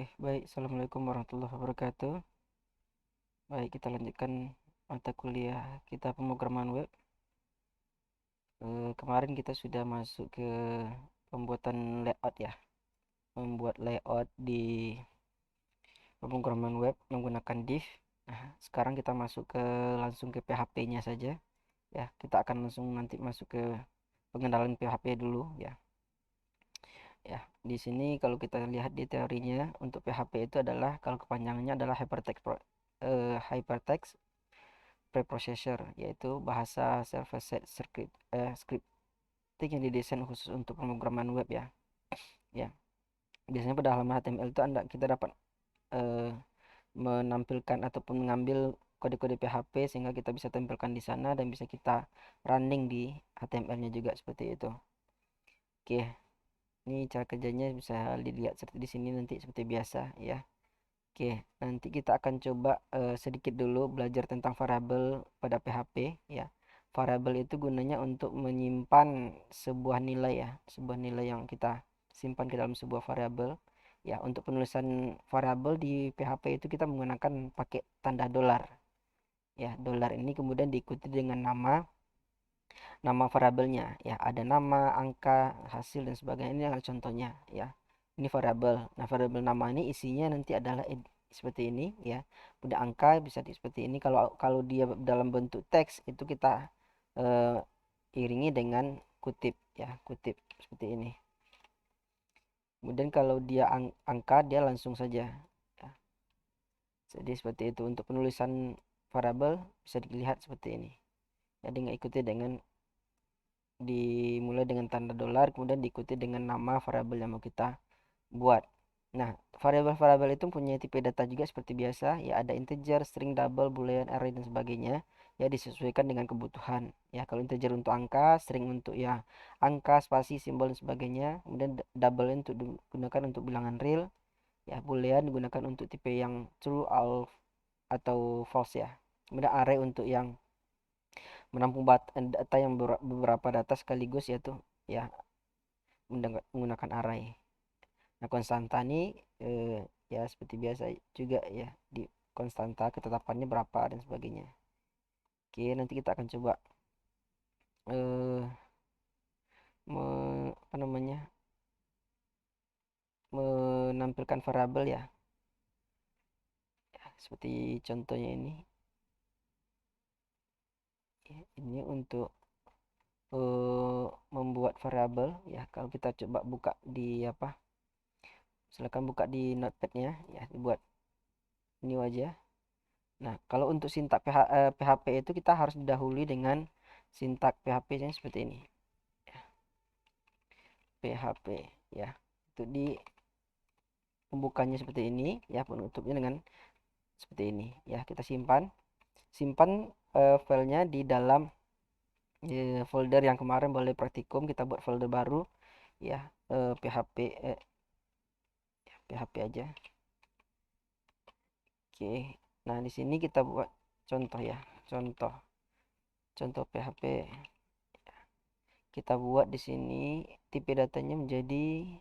Oke, baik. Assalamualaikum warahmatullahi wabarakatuh. Baik, kita lanjutkan mata kuliah kita pemrograman web. Kemarin kita sudah masuk ke pembuatan layout ya. Membuat layout di pemrograman web menggunakan div. Nah, sekarang kita masuk langsung ke PHP-nya saja. Ya, kita akan langsung nanti masuk ke pengenalan PHP dulu ya. Ya, di sini kalau kita lihat di teorinya untuk PHP itu adalah kalau kepanjangannya adalah hypertext preprocessor, yaitu bahasa server-side scripting yang didesain khusus untuk pemrograman web ya. Ya, biasanya pada halaman HTML itu kita dapat eh, menampilkan ataupun mengambil kode-kode PHP sehingga kita bisa tampilkan di sana dan bisa kita running di HTML-nya juga seperti itu. Oke, ini cara kerjanya bisa dilihat seperti di sini nanti seperti biasa ya. Oke, nanti kita akan coba sedikit dulu belajar tentang variabel pada PHP ya. Variabel itu gunanya untuk menyimpan sebuah nilai ya, sebuah nilai yang kita simpan ke dalam sebuah variabel. Ya, untuk penulisan variabel di PHP itu kita menggunakan pakai tanda dolar. Ya, dolar ini kemudian diikuti dengan nama variabelnya. Ya, ada nama, angka, hasil dan sebagainya. Ini adalah contohnya ya. Ini variabel. Nah, variabel nama ini isinya nanti adalah seperti ini ya. Udah angka bisa seperti ini. Kalau kalau dia dalam bentuk teks itu kita iringi dengan kutip ya, kutip seperti ini. Kemudian kalau dia angka dia langsung saja ya. Jadi seperti itu untuk penulisan variabel bisa dilihat seperti ini. Jadi ikuti dengan dimulai dengan tanda dolar kemudian diikuti dengan nama variabel yang mau kita buat. Nah, variabel-variabel itu punya tipe data juga seperti biasa, ya ada integer, string, double, boolean, array dan sebagainya. Ya disesuaikan dengan kebutuhan. Ya, kalau integer untuk angka, string untuk ya angka, spasi, simbol dan sebagainya. Kemudian double untuk digunakan untuk bilangan real. Ya, boolean digunakan untuk tipe yang true, atau false ya. Kemudian array untuk yang menampung data yang beberapa data sekaligus yaitu ya menggunakan array. Nah, konstanta ini ya seperti biasa juga ya di konstanta ketetapannya berapa dan sebagainya. Oke, nanti kita akan coba eh apa namanya? Menampilkan variabel ya. Ya, seperti contohnya ini. Ya, ini untuk membuat variabel ya. Kalau kita coba buka di apa? Silakan buka di notepadnya ya, dibuat new aja. Nah, kalau untuk sintak PHP itu kita harus didahului dengan sintak PHP-nya seperti ini. PHP ya. Itu di pembukanya seperti ini ya, penutupnya dengan seperti ini ya. Kita simpan filenya di dalam folder yang kemarin boleh praktikum, kita buat folder baru ya, PHP PHP aja. Oke. Nah, di sini kita buat contoh ya. Contoh PHP. Kita buat di sini tipe datanya menjadi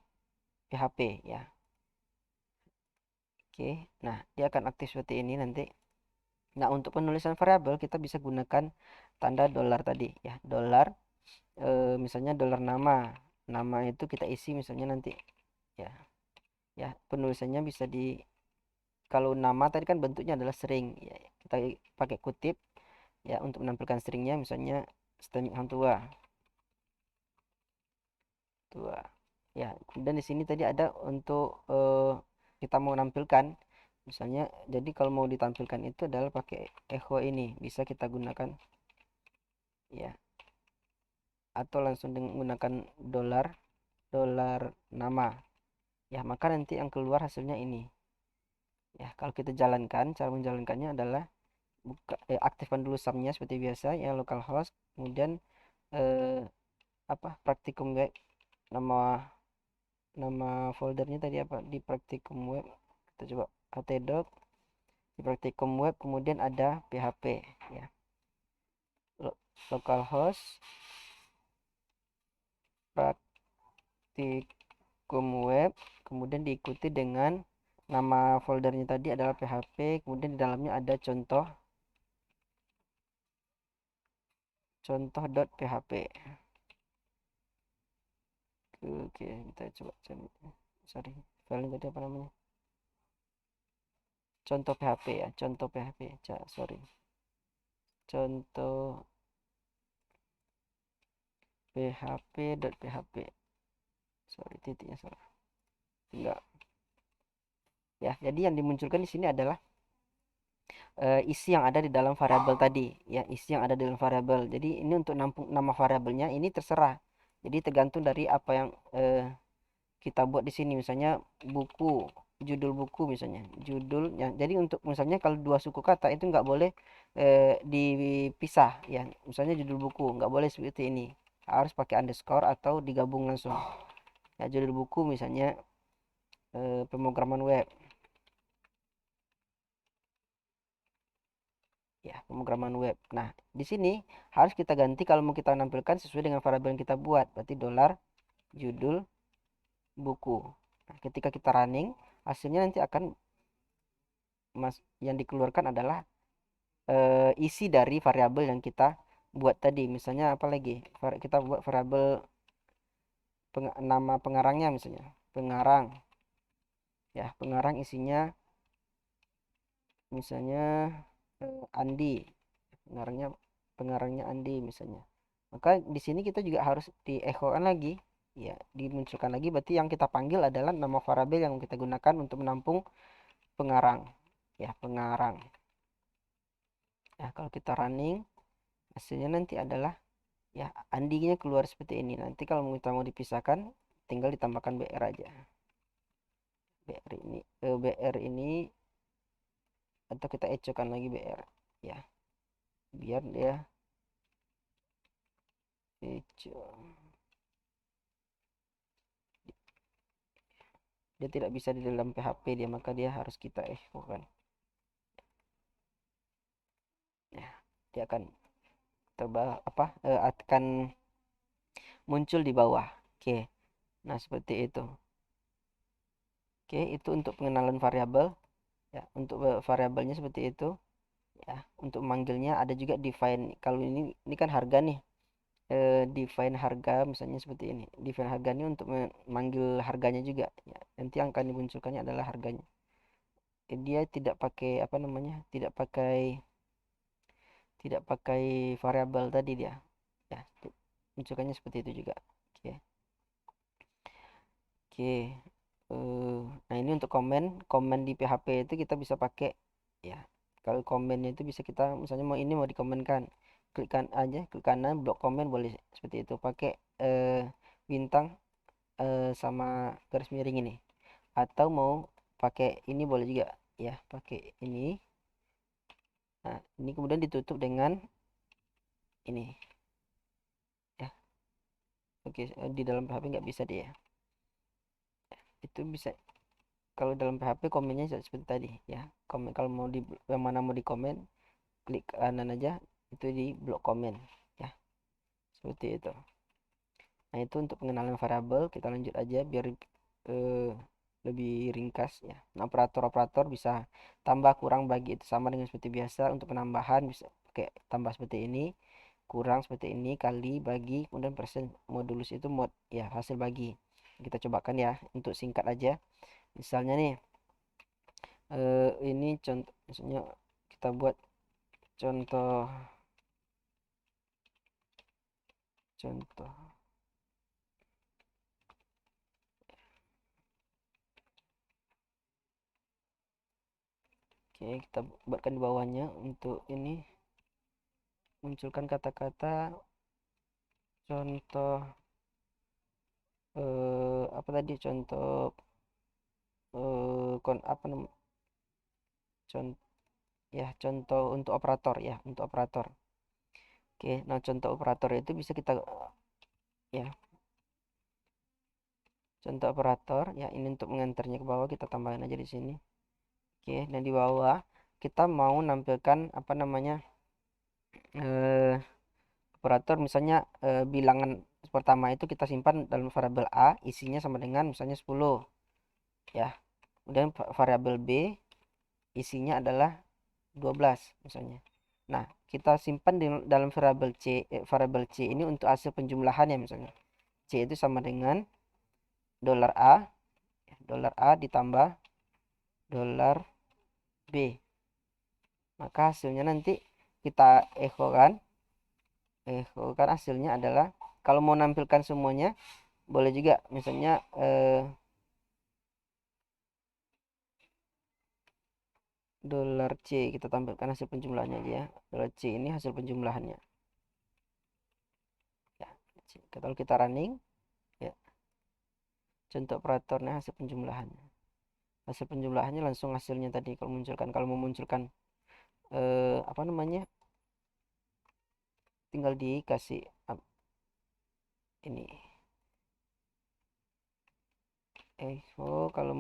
PHP ya. Oke. Nah, dia akan aktif seperti ini nanti. Nah, untuk penulisan variabel kita bisa gunakan tanda dolar tadi ya. Dolar misalnya dolar nama. Nama itu kita isi misalnya nanti ya. Ya, penulisannya bisa di kalau nama tadi kan bentuknya adalah string ya. Kita pakai kutip ya untuk menampilkan stringnya misalnya string hang tua. Tua. Ya, dan di sini tadi ada untuk kita mau menampilkan misalnya jadi kalau mau ditampilkan itu adalah pakai echo ini bisa kita gunakan ya atau langsung dengan menggunakan dolar dolar nama ya, maka nanti yang keluar hasilnya ini ya. Kalau kita jalankan, cara menjalankannya adalah aktifkan dulu sumnya seperti biasa ya, localhost kemudian eh, apa praktikum web, nama nama foldernya tadi apa di praktikum web, kita coba htdoc di praktikum web kemudian ada php ya, localhost praktikum web kemudian diikuti dengan nama foldernya tadi adalah PHP, kemudian di dalamnya ada contoh.php. Oke, kita coba cari. Sorry, filenya tadi apa namanya? Contoh PHP ya, contoh PHP. Sorry. Contoh php.php. Sorry, titiknya salah. Enggak. Ya, jadi yang dimunculkan di sini adalah isi yang ada di dalam variabel tadi, ya, isi yang ada di dalam variabel. Jadi ini untuk nampung nama variabelnya ini terserah. Jadi tergantung dari apa yang kita buat di sini. Misalnya buku, judul buku misalnya, judulnya. Jadi untuk misalnya kalau dua suku kata itu nggak boleh dipisah, ya. Misalnya judul buku nggak boleh seperti ini, harus pakai underscore atau digabung langsung. Ya, judul buku misalnya pemrograman web. Ya, pemrograman web. Nah, di sini harus kita ganti kalau mau kita nampilkan sesuai dengan variabel yang kita buat. Berarti dolar judul buku. Nah, ketika kita running, hasilnya nanti akan yang dikeluarkan adalah isi dari variabel yang kita buat tadi. Misalnya apa lagi? Kita buat variabel nama pengarangnya misalnya. Pengarang. Ya, pengarang isinya misalnya Andi. pengarangnya pengarangnya Andi misalnya, maka di sini kita juga harus diechokan lagi, ya, dimunculkan lagi. Berarti yang kita panggil adalah nama variabel yang kita gunakan untuk menampung pengarang, ya, pengarang. Ya, kalau kita running, hasilnya nanti adalah, ya, Andinya keluar seperti ini. Nanti kalau kita mau dipisahkan, tinggal ditambahkan BR aja. BR ini atau kita echokan lagi BR, ya, biar dia echo. Dia tidak bisa di dalam PHP dia, maka dia harus kita echo kan, ya. Dia akan akan muncul di bawah. Oke, nah seperti itu. Oke, itu untuk pengenalan variabel, ya. Untuk variabelnya seperti itu, ya. Untuk manggilnya ada juga define. Kalau ini kan harga nih, define harga misalnya seperti ini. Define harga ini untuk memanggil harganya juga, ya. Nanti yang akan dimunculkannya adalah harganya. Dia tidak pakai apa namanya, tidak pakai variabel tadi dia, ya. Munculkannya seperti itu juga. Oke. Oke. Nah, ini untuk komen komen di PHP itu kita bisa pakai, ya. Kalau komennya itu bisa kita misalnya mau dikomenkan, klik kanan blok komen, boleh seperti itu, pakai bintang sama garis miring ini. Atau mau pakai ini boleh juga, ya, pakai ini. Nah, ini kemudian ditutup dengan ini, ya. Oke, di dalam PHP nggak bisa dia. Itu bisa kalau dalam PHP komennya seperti tadi, ya. Komen kalau mau di yang mana mau dikomen, klik kanan aja, itu di blok komen, ya, seperti itu. Nah, itu untuk pengenalan variabel. Kita lanjut aja biar eh, lebih ringkas, ya. Nah, operator bisa tambah, kurang, bagi, itu sama dengan seperti biasa. Untuk penambahan bisa pakai tambah seperti ini, kurang seperti ini, kali, bagi, kemudian persen, modulus itu ya, hasil bagi. Kita cobakan ya untuk singkat aja. Misalnya nih, ini contoh, misalnya kita buat contoh contoh Oke, kita buatkan di bawahnya. Untuk ini munculkan kata-kata contoh, apa tadi, contoh, apa namanya, contoh, ya, contoh untuk operator, ya, untuk operator. Oke, nah, contoh operator itu bisa kita, ya, contoh operator, ya, ini untuk mengantarnya ke bawah kita tambahkan aja di sini. Oke, dan di bawah kita mau nampilkan apa namanya, eh, operator misalnya bilangan pertama itu kita simpan dalam variabel A, isinya sama dengan misalnya 10, ya. Kemudian variabel B isinya adalah 12 misalnya. Nah, kita simpan di dalam variabel C ini untuk hasil penjumlahannya misalnya. C itu sama dengan dolar A ditambah dolar B. Maka hasilnya nanti kita echo kan hasilnya adalah, kalau mau nampilkan semuanya boleh juga, misalnya dolar C kita tampilkan hasil penjumlahannya aja ya. Dolar C ini hasil penjumlahannya ya. Kalau kita running ya, contoh operatornya hasil penjumlahannya langsung hasilnya tadi. Kalau mau munculkan apa namanya, tinggal dikasih ini echo. Kalau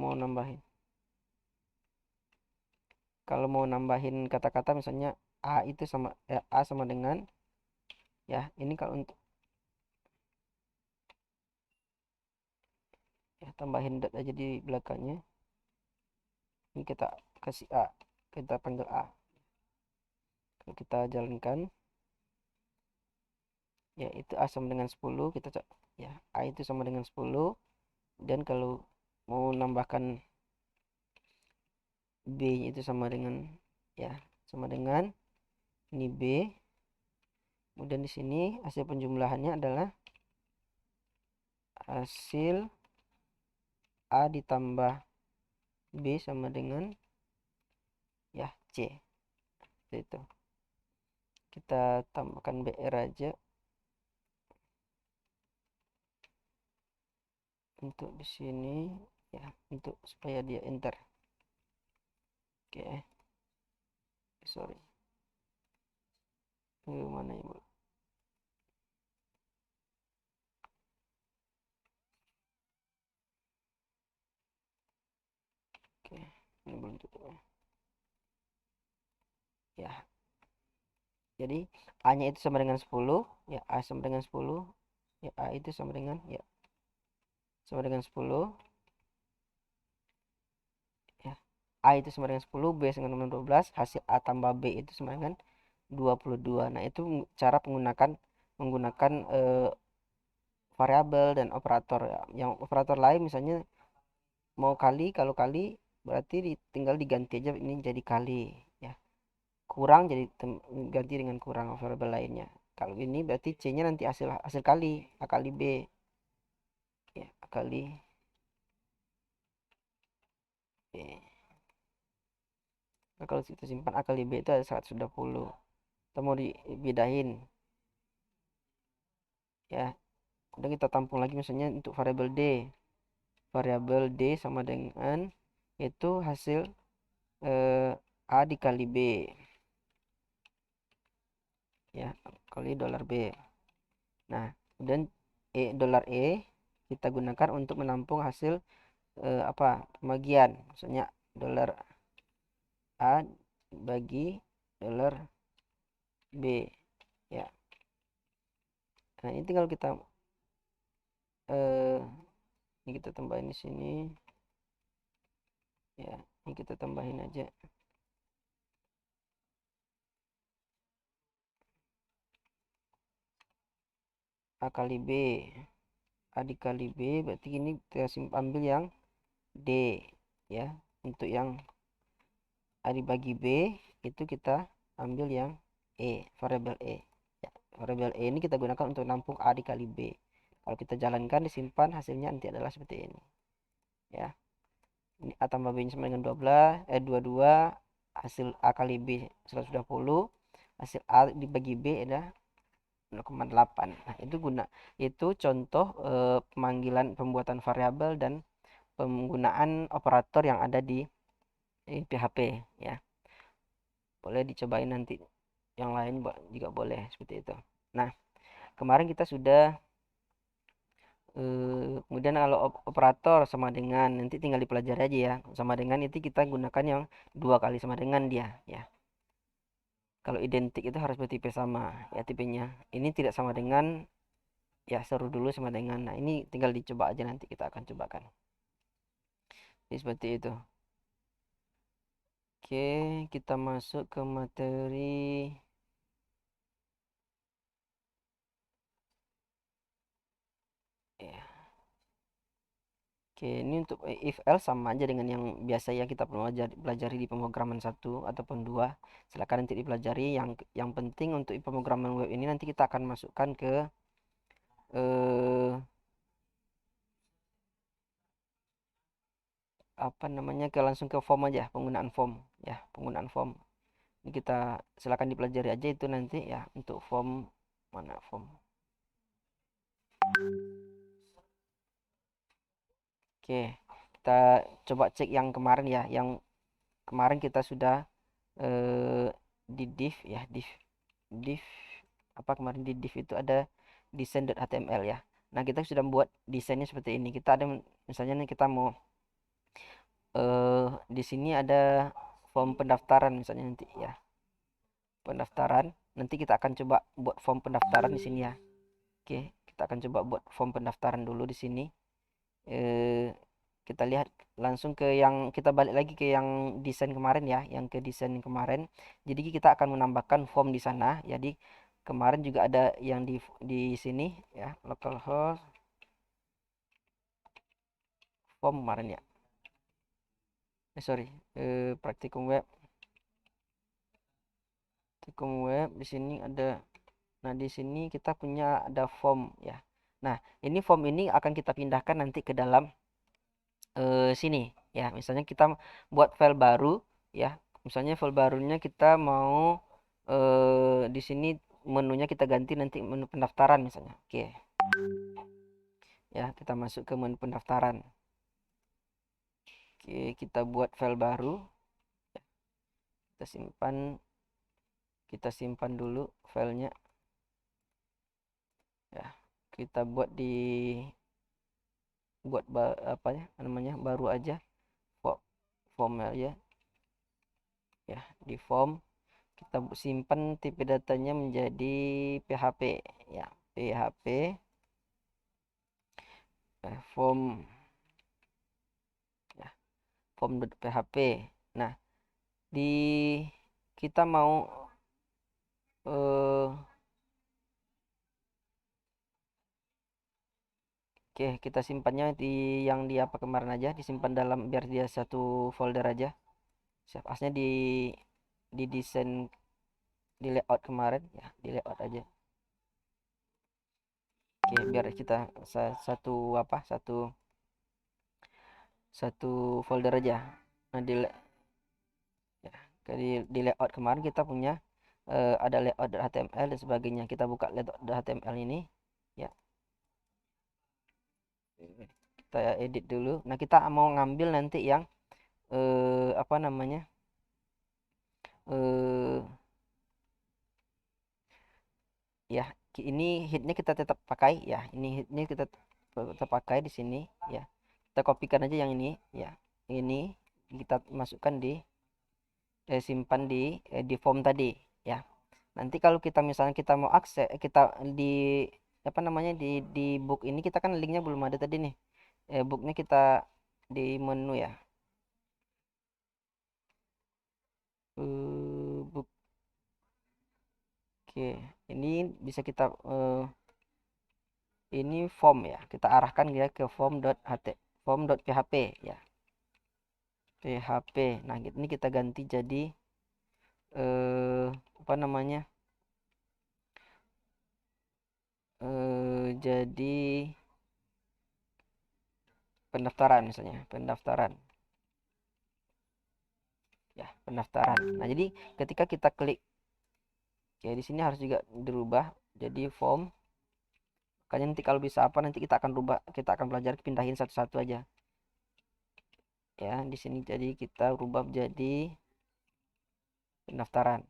mau nambahin kata-kata misalnya A sama dengan ya, ini kalau untuk ya, tambahin dot aja di belakangnya. Ini kita kasih A, kita panggil A. Kalau kita jalankan ya, itu A sama dengan 10, kita ya A itu sama dengan 10. Dan kalau mau nambahkan B itu sama dengan ya, sama dengan ini B. Kemudian di sini hasil penjumlahannya adalah hasil A ditambah B sama dengan ya C. Itu kita tambahkan BR aja untuk di sini ya, untuk supaya dia enter. Oke, sorry, mana ya Bu? Oke, ini belum tutup ya. Jadi A nya itu sama dengan 10 ya, A sama dengan 10 ya, A itu sama dengan ya, sama dengan 10 ya. A itu sama dengan 10, B sama dengan 12, hasil A tambah B itu sama dengan 22. Nah, itu cara menggunakan variabel dan operator ya. Yang operator lain misalnya mau kali, kalau kali berarti tinggal diganti aja ini jadi kali ya. Kurang jadi ganti dengan kurang variabel lainnya. Kalau ini berarti C-nya nanti hasil hasil kali, A kali B ya, A kali B. Nah, kalau kita simpan A kali B itu ada 120. Kita mau dibedain ya. Udah, kita tampung lagi misalnya untuk variabel D. Variabel D sama dengan itu hasil A dikali B ya, kali dolar B. Nah, kemudian dolar E kita gunakan untuk menampung hasil apa, pembagian. Maksudnya dolar A bagi dolar B ya. Nah, ini tinggal kita ini kita tambahin di sini ya, ini kita tambahin aja A kali B. A dikali B berarti ini kita ambil yang D ya. Untuk yang A dibagi B itu kita ambil yang variabel E ya. Variabel E ini kita gunakan untuk nampung A dikali B. Kalau kita jalankan, disimpan, hasilnya nanti adalah seperti ini ya. Ini A tambah B sama dengan 22, hasil A kali B 120, hasil A dibagi B adalah 0,8. Nah, itu contoh pemanggilan pembuatan variabel dan penggunaan operator yang ada di PHP ya. Boleh dicobain nanti yang lain juga boleh seperti itu. Nah, kemarin kita sudah kemudian kalau operator sama dengan, nanti tinggal dipelajari aja ya. Sama dengan itu kita gunakan yang 2 kali sama dengan dia ya. Kalau identik itu harus bertipe sama ya tipenya. Ini tidak sama dengan ya, seru dulu sama dengan. Nah, ini tinggal dicoba aja, nanti kita akan cobakan. Jadi seperti itu. Oke, kita masuk ke materi. Ya. Oke, ini untuk if else sama aja dengan yang biasa ya kita pelajari di pemrograman 1 ataupun 2. Silakan nanti dipelajari. Yang penting untuk pemrograman web ini nanti kita akan masukkan ke eh, apa namanya, ke langsung ke form aja, penggunaan form ya, penggunaan form. Ini kita silakan dipelajari aja itu nanti ya untuk form. Mana form? Oke, kita coba cek yang kemarin ya, yang kemarin kita sudah di div ya, div apa kemarin di div itu ada design.html ya. Nah, kita sudah membuat desainnya seperti ini. Kita ada misalnya nih kita mau di sini ada form pendaftaran misalnya nanti ya. Pendaftaran. Nanti kita akan coba buat form pendaftaran di sini ya. Oke, kita akan coba buat form pendaftaran dulu di sini. Eh, kita lihat langsung ke yang kita balik lagi ke yang desain kemarin ya, yang ke desain kemarin. Jadi kita akan menambahkan form di sana. Jadi kemarin juga ada yang di sini ya, localhost form kemarin ya. Sorry, praktikum web di sini ada. Nah, di sini kita punya ada form ya. Nah, ini form ini akan kita pindahkan nanti ke dalam sini ya. Misalnya kita buat file baru ya. Misalnya file barunya kita mau di sini menunya kita ganti nanti menu pendaftaran misalnya. Oke. Ya, kita masuk ke menu pendaftaran. Oke, kita buat file baru. Kita simpan dulu filenya. Ya, kita buat apa ya namanya, baru aja form aja ya. Di form kita simpan tipe datanya menjadi PHP ya, PHP form ya, form.php. Nah, di kita mau eh oke, kita simpannya di yang di apa kemarin aja, disimpan dalam biar dia satu folder aja. Save asnya di desain, di layout kemarin ya, di layout aja. Oke, biar kita satu apa, satu folder aja. Nah, ya, di layout kemarin kita punya ada layout.html dan sebagainya. Kita buka layout.html ini ya. Kita edit dulu. Nah, kita mau ngambil nanti yang apa namanya, eh ya, ini hitnya kita tetap pakai ya, ini hitnya kita tetap pakai di sini ya. Kita kopikan aja yang ini ya, ini kita masukkan simpan di form tadi ya. Nanti kalau kita misalnya kita mau akses, kita di apa namanya, di book ini kita kan linknya belum ada tadi nih. Booknya kita di menu ya. Book. Oke, ini bisa kita ini form ya. Kita arahkan ya ke form.php ya. PHP. Nah, ini kita ganti jadi apa namanya? Jadi pendaftaran misalnya, pendaftaran. Ya, pendaftaran. Nah, jadi ketika kita klik ya di sini harus juga dirubah jadi form. Makanya nanti kalau bisa apa nanti kita akan rubah, kita akan belajar pindahin satu-satu aja. Ya, di sini jadi kita rubah jadi pendaftaran.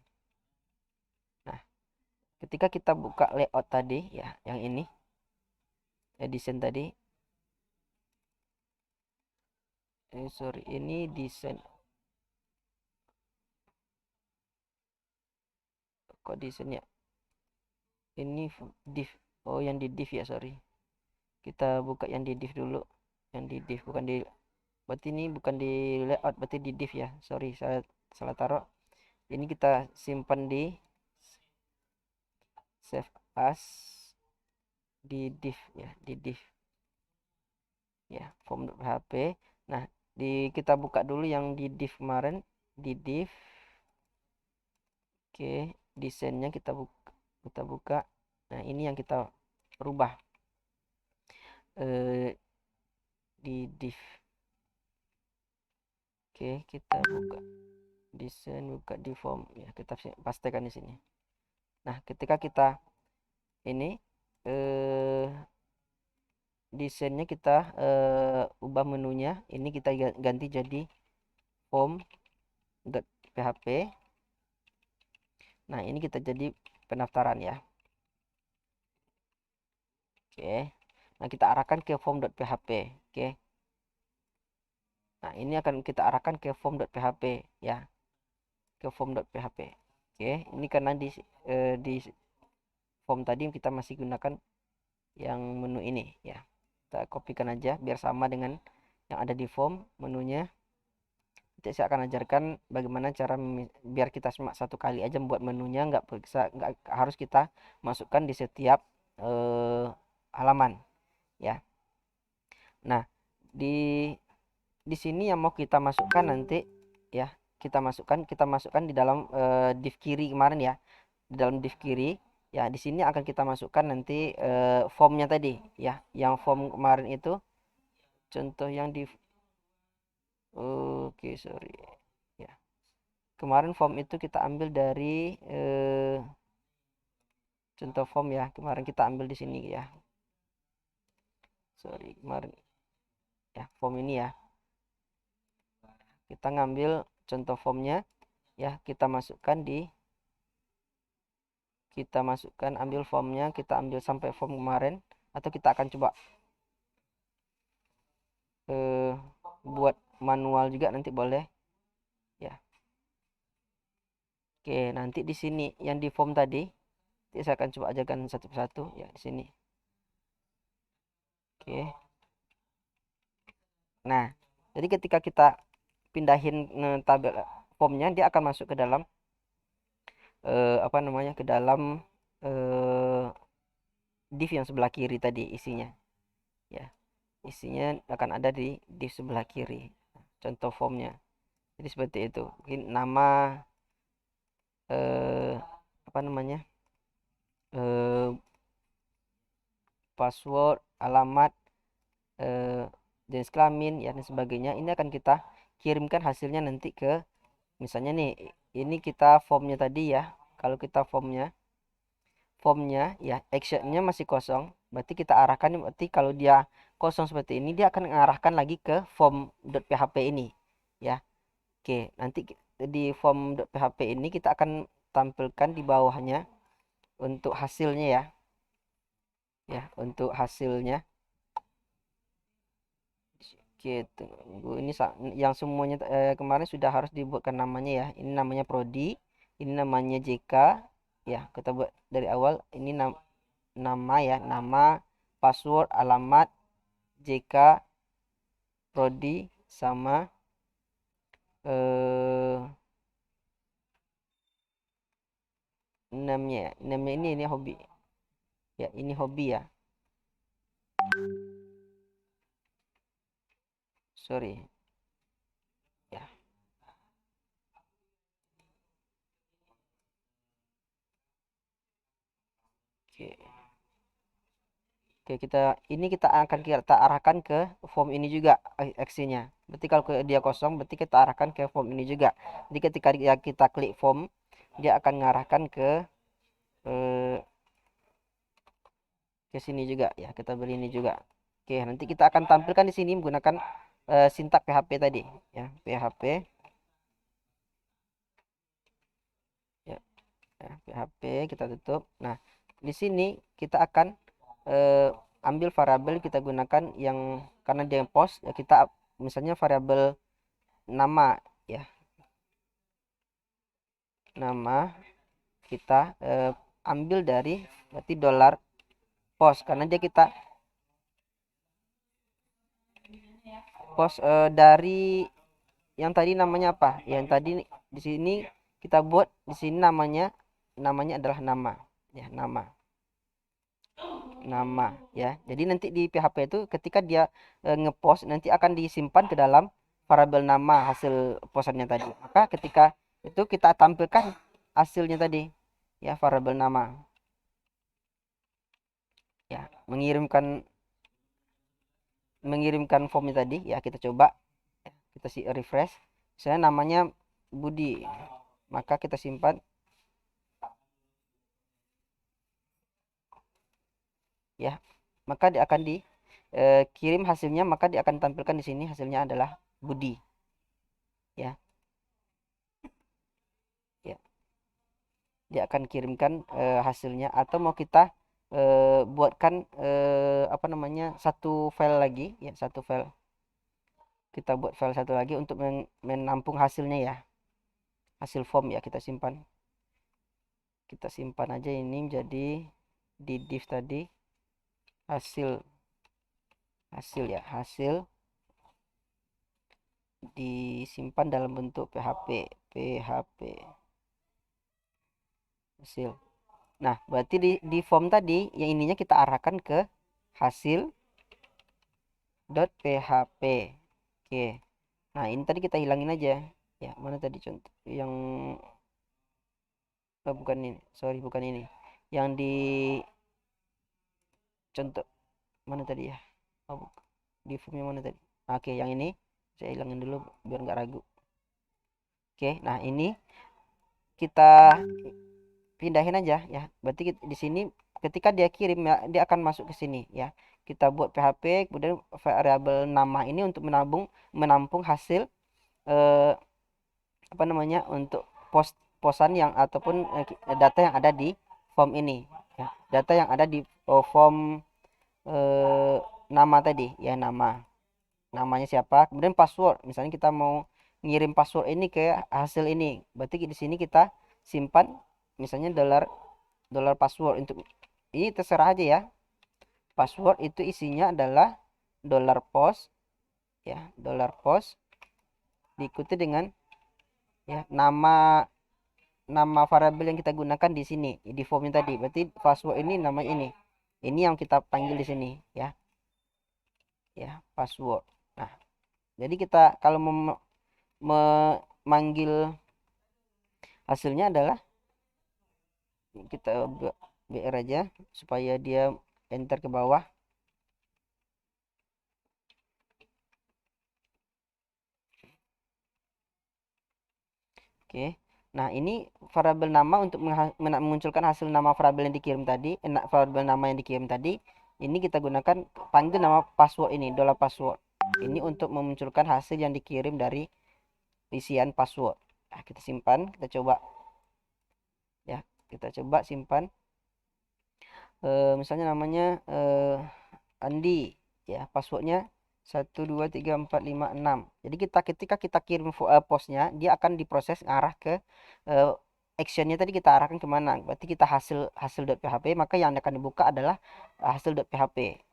Nah, ketika kita buka layout tadi ya, yang ini ya, desain tadi. Sorry, ini desain. Kok desain ya? Ini div. Oh, yang di div ya, sorry. Kita buka yang di div dulu. Yang di div bukan di, berarti ini bukan di layout, berarti di div ya. Sorry, saya salah taruh. Ini kita simpan di save as di div ya, di div ya, form.php. Nah, kita buka dulu yang di div kemarin, di div. Oke, desainnya kita buka. Nah, ini yang kita rubah di div. Oke, kita buka desain, buka di form ya, kita pastikan di sini. Nah, ketika kita ini desainnya kita ubah menunya, ini kita ganti jadi form.php. Nah, ini kita jadi pendaftaran ya. Oke. Nah, kita arahkan ke form.php. Oke. Nah, ini akan kita arahkan ke form.php ya. Ke form.php. Oke, ini karena di form tadi kita masih gunakan yang menu ini ya. Kita kopikan aja biar sama dengan yang ada di form menunya. Nanti saya akan ajarkan bagaimana cara biar kita cuma satu kali aja membuat menunya, nggak harus kita masukkan di setiap halaman ya. Nah, di sini yang mau kita masukkan nanti ya, kita masukkan di dalam div kiri kemarin ya. Di dalam div kiri ya, di sini akan kita masukkan nanti formnya tadi ya, yang form kemarin itu contoh yang di oke sorry ya, kemarin form itu kita ambil dari contoh form ya, kemarin kita ambil di sini ya, sorry kemarin ya, form ini ya, kita ngambil contoh formnya ya, kita masukkan ambil formnya, kita ambil sampai form kemarin, atau kita akan coba buat manual juga nanti boleh ya. Oke, nanti di sini yang di form tadi saya akan coba ajarkan satu persatu ya di sini. Oke. Nah, jadi ketika kita pindahin tabel formnya, dia akan masuk ke dalam apa namanya, ke dalam div yang sebelah kiri tadi isinya ya. Isinya akan ada di div sebelah kiri, contoh formnya. Jadi seperti itu, mungkin nama apa namanya, password, alamat, jenis kelamin ya dan sebagainya. Ini akan kita kirimkan hasilnya nanti ke, misalnya nih, ini kita formnya tadi ya, kalau kita formnya ya, actionnya masih kosong, berarti kita arahkan, berarti kalau dia kosong seperti ini, dia akan mengarahkan lagi ke form.php ini ya. Oke, nanti di form.php ini kita akan tampilkan di bawahnya untuk hasilnya ya. Ya, untuk hasilnya. Oke, tunggu ini yang semuanya kemarin sudah harus dibuatkan namanya ya. Ini namanya Prodi, ini namanya JK. Ya, kita buat dari awal. Ini nama ya, nama, password, alamat, JK, Prodi, sama namanya ini hobi. Ya, ini hobi ya. Sorry. Ya. Oke. Oke, kita akan kita arahkan ke form ini juga aksinya. Berarti kalau dia kosong, berarti kita arahkan ke form ini juga. Jadi ketika kita klik form, dia akan mengarahkan eh, ke sini juga ya. Kita beri ini juga. Oke, nanti kita akan tampilkan di sini menggunakan sintak PHP tadi ya, PHP ya, PHP kita tutup. Nah, di sini kita akan ambil variabel, kita gunakan yang karena dia post ya, kita misalnya variabel nama ya, nama kita ambil dari berarti dolar post, karena dia kita post dari yang tadi namanya apa? Yang tadi di sini kita buat di sini namanya adalah nama. Ya, nama ya. Jadi nanti di PHP itu ketika dia ngepost nanti akan disimpan ke dalam variabel nama hasil postannya tadi. Maka ketika itu kita tampilkan hasilnya tadi ya variabel nama ya mengirimkan formnya tadi ya kita coba kita sih refresh. Saya namanya Budi. Maka kita simpan ya. Maka dia akan dikirim hasilnya maka dia akan tampilkan di sini hasilnya adalah Budi ya. Ya, dia akan kirimkan hasilnya atau mau kita buatkan apa namanya satu file lagi ya satu file kita buat file satu lagi untuk menampung hasilnya ya hasil form ya kita simpan aja ini menjadi di div tadi hasil hasil ya hasil disimpan dalam bentuk PHP hasil. Nah, berarti di form tadi yang ininya kita arahkan ke hasil.php. Oke. Nah, ini tadi kita hilangin aja. Ya, mana tadi contoh yang bukan ini. Sorry, bukan ini. Yang di contoh mana tadi ya? Oh, di formnya mana tadi? Oke, yang ini saya hilangin dulu biar nggak ragu. Oke, nah ini kita pindahin aja ya. Berarti di sini ketika dia kirim ya, dia akan masuk ke sini ya. Kita buat PHP kemudian variabel nama ini untuk menampung hasil eh, apa namanya untuk posan yang ataupun data yang ada di form ini ya. Data yang ada di form eh, nama tadi ya namanya siapa kemudian password misalnya kita mau ngirim password ini ke hasil ini berarti di sini kita simpan misalnya dolar dolar password untuk ini terserah aja ya password itu isinya adalah dolar post ya dolar post diikuti dengan ya nama variabel yang kita gunakan di sini di formnya tadi berarti password ini namanya ini yang kita panggil di sini ya ya password. Nah jadi kita kalau memanggil hasilnya adalah kita BR aja supaya dia enter ke bawah. Oke. Nah, ini variabel nama untuk memunculkan hasil nama variabel yang dikirim tadi, variabel nama yang dikirim tadi, ini kita gunakan panggil nama password ini, dollar password. Ini untuk memunculkan hasil yang dikirim dari isian password. Nah, kita simpan, kita coba ya. Kita coba simpan misalnya namanya Andi ya passwordnya 123456. Jadi ketika kita kirim postnya dia akan diproses ngarah ke actionnya tadi kita arahkan kemana berarti kita hasil.php maka yang akan dibuka adalah hasil.php.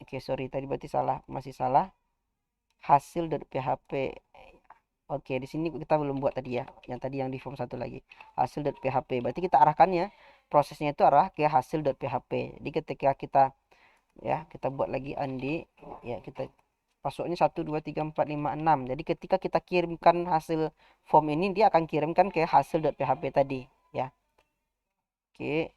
Oke sorry tadi berarti masih salah hasil.php. Oke di sini kita belum buat tadi ya yang tadi yang di form satu lagi hasil.php berarti kita arahkannya prosesnya itu arah ke hasil.php. Jadi ketika kita buat lagi Andi ya kita passwordnya 123456. Jadi ketika kita kirimkan hasil form ini dia akan kirimkan ke hasil.php tadi ya. Oke.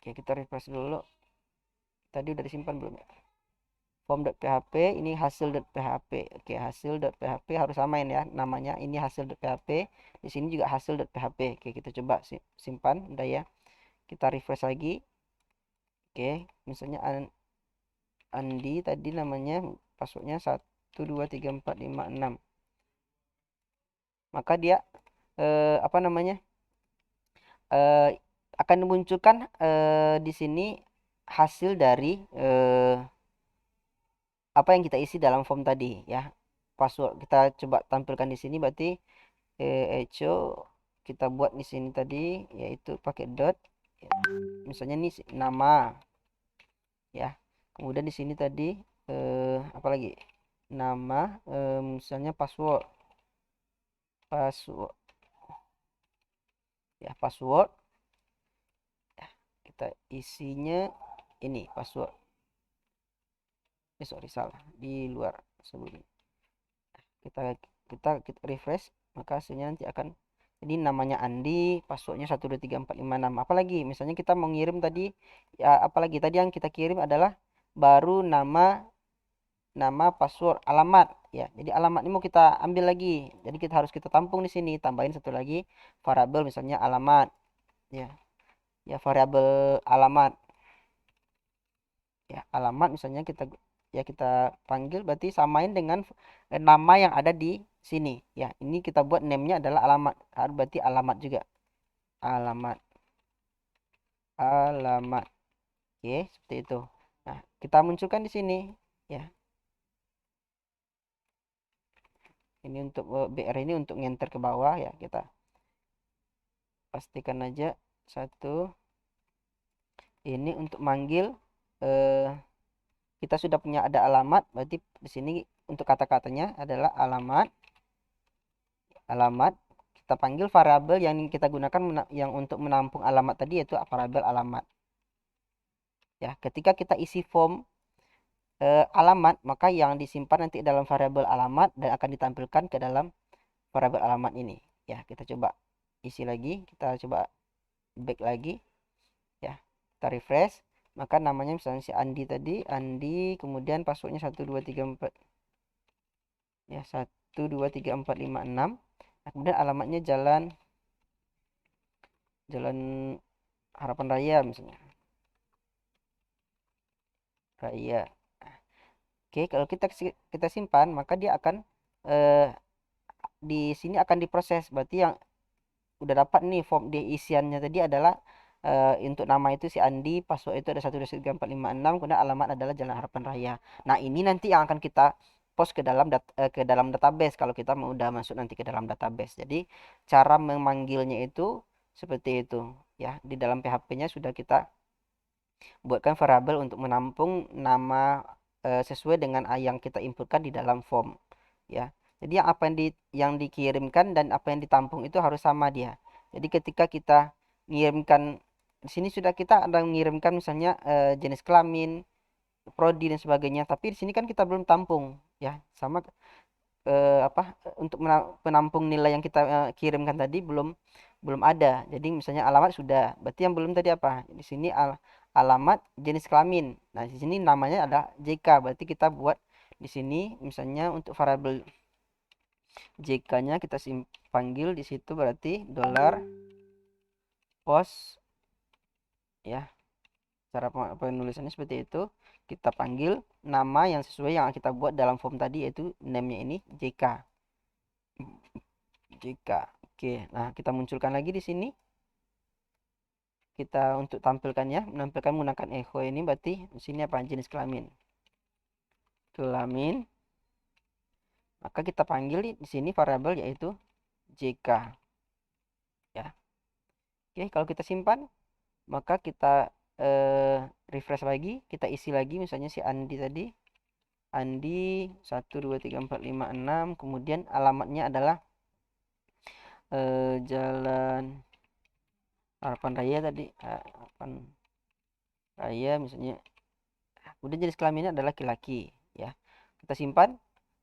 Oke, kita refresh dulu. Tadi udah disimpan belum ya? Form.php ini hasil.php. Oke, hasil.php harus samain ya namanya. Ini hasil.php. Di sini juga hasil.php. Oke, kita coba simpan udah ya. Kita refresh lagi. Oke, misalnya Andi tadi namanya passwordnya 123456. Maka dia apa namanya akan dimunculkan di sini hasil dari apa yang kita isi dalam form tadi ya password kita coba tampilkan di sini berarti echo kita buat di sini tadi yaitu pakai dot ya. Misalnya ini nama ya kemudian di sini tadi apalagi nama misalnya password ya, password ya, kita isinya ini password, sorry salah di luar sebelum kita kita refresh, maka hasilnya nanti akan jadi namanya Andi, passwordnya 123456. Apalagi misalnya kita mau ngirim tadi ya, apalagi tadi yang kita kirim adalah baru nama password alamat ya, jadi alamat ini mau kita ambil lagi, jadi kita harus kita tampung di sini, tambahin satu lagi variabel misalnya alamat ya, variabel alamat ya, alamat misalnya kita panggil berarti samain dengan nama yang ada di sini ya, ini kita buat name-nya adalah alamat, berarti alamat juga, alamat alamat oke, seperti itu. Nah, kita munculkan di sini ya, ini untuk BR ini untuk ngenter ke bawah ya, kita pastikan aja satu, ini untuk manggil eh, kita sudah punya ada alamat, berarti di sini untuk kata-katanya adalah alamat kita panggil variabel yang kita gunakan yang untuk menampung alamat tadi, yaitu variabel alamat ya. Ketika kita isi form alamat, maka yang disimpan nanti dalam variabel alamat dan akan ditampilkan ke dalam variabel alamat ini ya. Kita coba isi lagi, kita coba back lagi ya, kita refresh, maka namanya misalnya si Andi tadi, Andi, kemudian passwordnya 1234 ya, 123456. Nah, kemudian alamatnya jalan jalan Harapan Raya misalnya, Raya. Oke, kalau kita simpan, maka dia akan eh, di sini akan diproses, berarti yang udah dapat nih form di isiannya tadi adalah untuk nama itu si Andi, password itu ada 123456, kemudian alamat adalah Jalan Harapan Raya. Nah, ini nanti yang akan kita post ke dalam ke dalam database kalau kita mau udah masuk nanti ke dalam database. Jadi cara memanggilnya itu seperti itu ya. Di dalam PHP-nya sudah kita buatkan variabel untuk menampung nama sesuai dengan yang kita inputkan di dalam form ya. Jadi yang apa yang dikirimkan dan apa yang ditampung itu harus sama dia. Jadi ketika kita mengirimkan di sini sudah kita ada mengirimkan misalnya jenis kelamin, prodi dan sebagainya, tapi di sini kan kita belum tampung ya. Sama apa untuk penampung nilai yang kita kirimkan tadi belum belum ada. Jadi misalnya alamat sudah, berarti yang belum tadi apa? Di sini alamat jenis kelamin. Nah, di sini namanya ada JK, berarti kita buat di sini misalnya untuk variabel JK-nya kita panggil di situ, berarti dolar post ya. Cara penulisannya seperti itu. Kita panggil nama yang sesuai yang kita buat dalam form tadi, yaitu name-nya ini JK. JK. Oke, nah kita munculkan lagi di sini. Kita untuk tampilkannya, menampilkan menggunakan echo ini, berarti di sini apa? Jenis kelamin. Kelamin. Maka kita panggil di sini variabel yaitu JK. Ya. Oke, kalau kita simpan, maka kita refresh lagi, kita isi lagi misalnya si Andi tadi. Andi 123456, kemudian alamatnya adalah Jalan Harapan Raya tadi, Harapan Raya misalnya. Kemudian jenis kelaminnya adalah laki-laki ya. Kita simpan,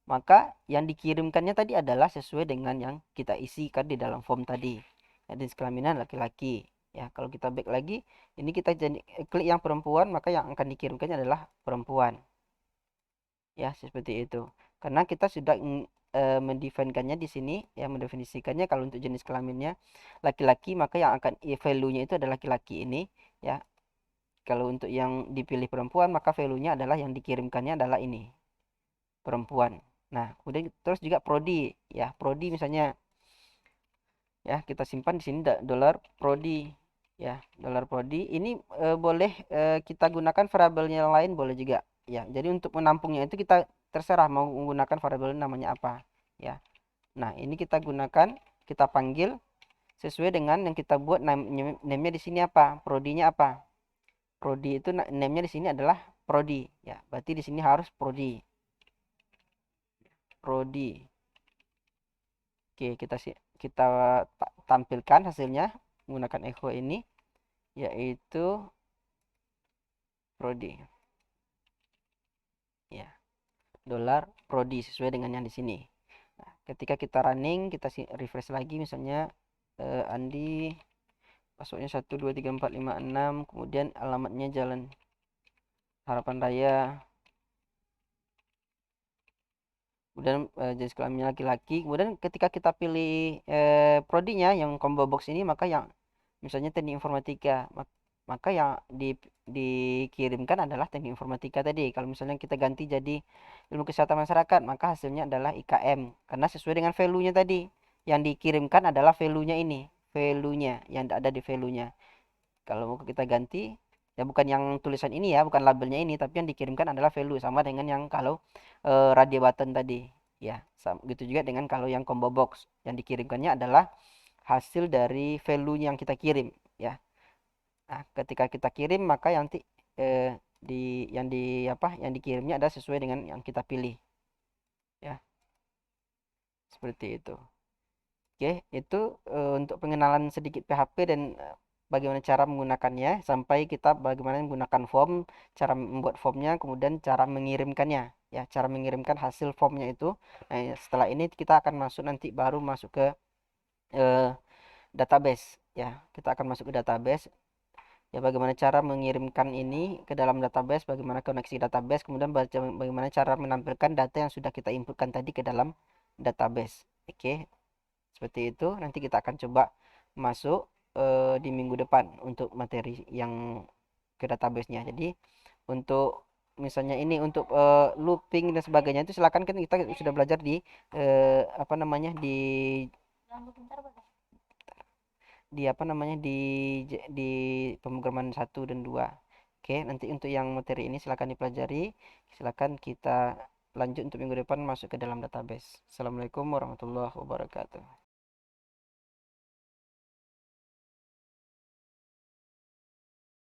maka yang dikirimkannya tadi adalah sesuai dengan yang kita isikan di dalam form tadi ya, jenis kelaminnya laki-laki ya. Kalau kita back lagi, ini kita klik yang perempuan, maka yang akan dikirimkannya adalah perempuan ya, seperti itu. Karena kita sudah mendefinisikannya di sini ya, mendefinisikannya kalau untuk jenis kelaminnya laki-laki, maka yang akan value-nya itu adalah laki-laki ini ya. Kalau untuk yang dipilih perempuan, maka value-nya adalah yang dikirimkannya adalah ini, perempuan. Nah, kemudian terus juga prodi ya, prodi misalnya ya, kita simpan di sini dolar prodi ya, dolar prodi ini boleh kita gunakan variabelnya yang lain boleh juga ya. Jadi untuk menampungnya itu kita terserah mau menggunakan variabel namanya apa ya. Nah, ini kita gunakan, kita panggil sesuai dengan yang kita buat, name-nya di sini apa, prodinya apa. Prodi itu name-nya di sini adalah prodi ya, berarti di sini harus prodi prodi. Oke, kita tampilkan hasilnya menggunakan echo ini, yaitu prodi. Ya, dolar prodi sesuai dengan yang di sini. Nah, ketika kita running, kita refresh lagi misalnya Andi passwordnya 1234566, kemudian alamatnya Jalan Harapan Raya, kemudian jenis kelaminnya laki-laki. Kemudian ketika kita pilih prodinya yang combo box ini, maka yang misalnya teknik informatika, maka yang dikirimkan adalah teknik informatika tadi. Kalau misalnya kita ganti jadi ilmu kesehatan masyarakat, maka hasilnya adalah IKM, karena sesuai dengan value-nya tadi. Yang dikirimkan adalah value-nya ini, value-nya yang ada di value-nya. Kalau mau kita ganti, ya bukan yang tulisan ini ya, bukan labelnya ini, tapi yang dikirimkan adalah value, sama dengan yang kalau radio button tadi. Ya, gitu juga dengan kalau yang combo box, yang dikirimkannya adalah hasil dari value yang kita kirim, ya. Nah, ketika kita kirim, maka nanti yang dikirimnya adalah sesuai dengan yang kita pilih, ya. Seperti itu. Oke, itu untuk pengenalan sedikit PHP dan bagaimana cara menggunakannya, sampai kita bagaimana menggunakan form, cara membuat formnya, kemudian cara mengirimkannya, ya, cara mengirimkan hasil formnya itu. Nah, setelah ini kita akan masuk, nanti baru masuk ke eh, database, ya. Kita akan masuk ke database, ya, bagaimana cara mengirimkan ini ke dalam database, bagaimana koneksi database, kemudian bagaimana cara menampilkan data yang sudah kita inputkan tadi ke dalam database. Oke, seperti itu. Nanti kita akan coba masuk di minggu depan untuk materi yang ke database-nya. Jadi untuk misalnya ini untuk looping dan sebagainya itu silakan, kan kita sudah belajar di apa namanya di apa namanya di pemrograman 1 dan 2. Oke, nanti untuk yang materi ini silakan dipelajari. Silakan kita lanjut untuk minggu depan masuk ke dalam database. Assalamualaikum warahmatullahi wabarakatuh.